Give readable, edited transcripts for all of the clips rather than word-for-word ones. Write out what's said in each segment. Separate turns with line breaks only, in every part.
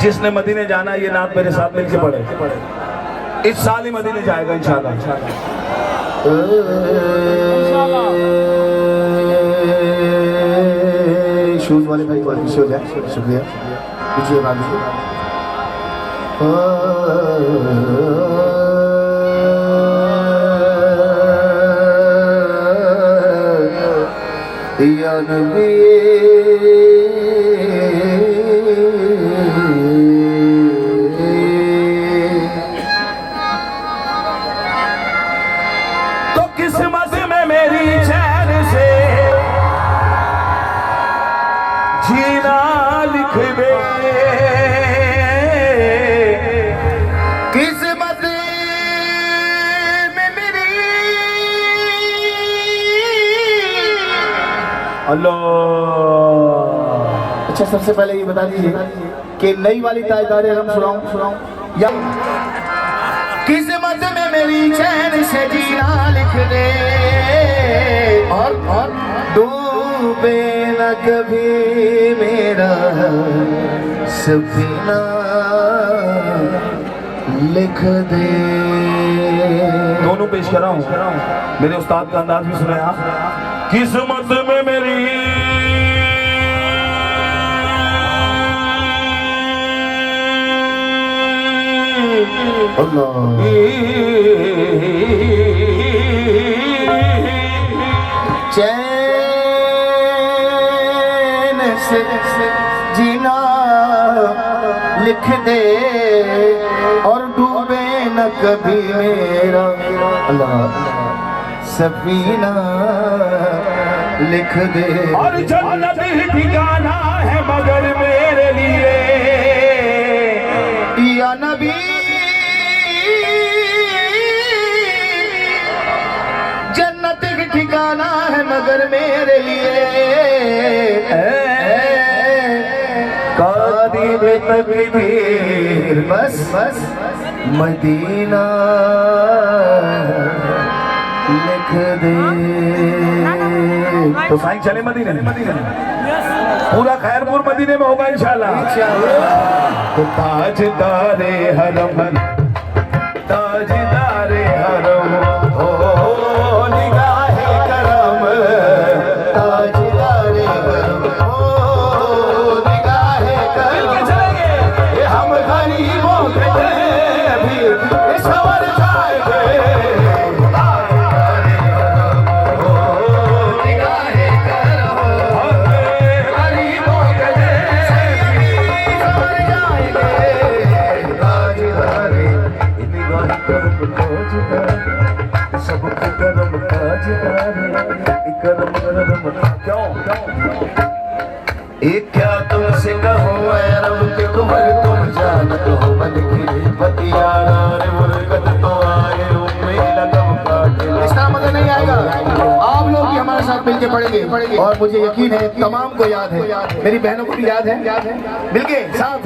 जिसने मदीने जाना ये नात मेरे साथ मिलके पढ़े। इस साल ही मदीने जाएगा इंशाल्लाह।
शूज वाले भाई को हो जाए, शुक्रिया। पीछे बात या नबी
जीना लिख दे,
किस्मत में मेरी।
अल्लाह।
अच्छा, सबसे पहले ये बता दीजिए कि नई वाली तायदारे हम सुनाऊं या किस्मत में मेरी चैन से जीना लिख दे, और डूबे न कभी मेरा सफीना लिख दे।
दोनों पेश कर रहा हूँ, मेरे उस्ताद का अंदाज भी सुने आप। किस्मत में मेरी
अल्लाह चैन से जीना लिख दे, और डूबे न कभी मेरा अल्लाह सफीना लिख दे।
और जन्नत ही ठिकाना है मगर मेरे लिए
या नबी, जन्नत ही ठिकाना है मगर मेरे लिए। कादिब तकदीर बस मदीना लिख दे।
तो साईं चले मदीने में, पूरा खैरपुर मदीने में होगा इंशाल्लाह। तो ताजदारे हरम, ताजदारे हरम, ओ निगाहे करम,
ताजदारे हरम, ओ निगाहे करम।
चलेंगे ये हम गरीबों के भी सवर जाएंगे।
एक क्या तुमसे कहूँ रब के कुंवर, तुम जानत हो मन की बतियारा रे मुर्गत तो आए लगम काटे। इस तरह मजा नहीं आएगा। आप लोग भी हमारे साथ मिलके पढ़ेंगे, और मुझे यकीन है तमाम को याद है, मेरी बहनों को भी याद है। मिलके साथ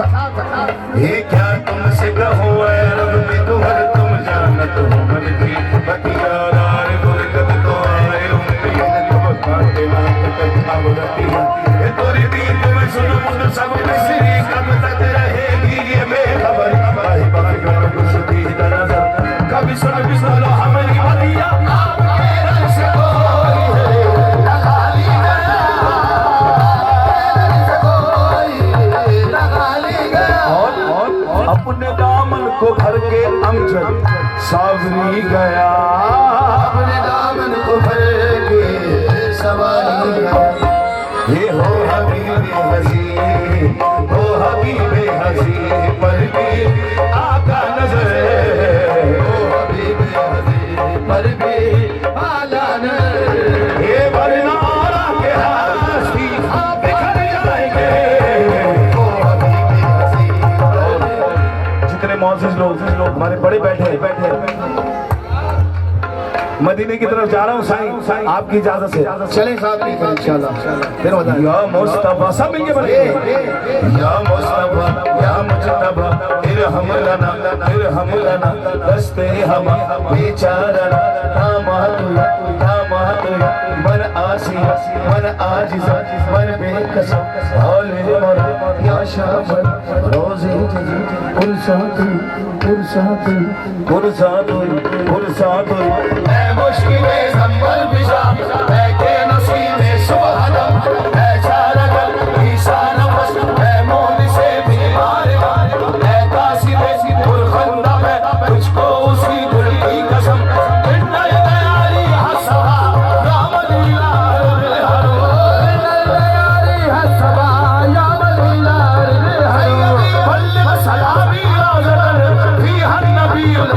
ये क्या तुमसे कहूँ रब के कुंवर, तुम जानत हो मन की बतियारा रे मुर्गत तो आए लगम काटे। तोरी दीन में सुनो मुझे सब मिसरी, कब तक रहेगी ये बेखबर। भाई बाकी का कुछ दी नजर, कभी सुन भी सुनो हमारी बतिया। आपके रंग से कोई है लगा ली गया, रंग से कोई लगा ली गया।
और अपने दामन को भर के अमजद सावरी गया,
अपने दामन को भर के सवारी गया। ये हो हबीबे हसी, हो हबीबे हसी, पर भी आका नजर। हो हबीबे हसी, पर भी आला नजर। ये बरनारा के हस्ती बिखर जाएंगे। हो हबीबे हसी,
जितने मौजूद लोग हमारे बड़े बैठे मदीने की तरफ जा रहा हूँ साईं, आपकी इजाजत से
चलें साहब इंशाल्लाह फिर बताएं।
या मुस्तफा सब मिलके बोले या मुस्तफा या मुजतबा इरहम लना दस्ते हम बेचारा तामातु मन आसी मन आजिज मन बेकस हौले मर या शाबन रोज़े कुरसातु ऐ मुश्किल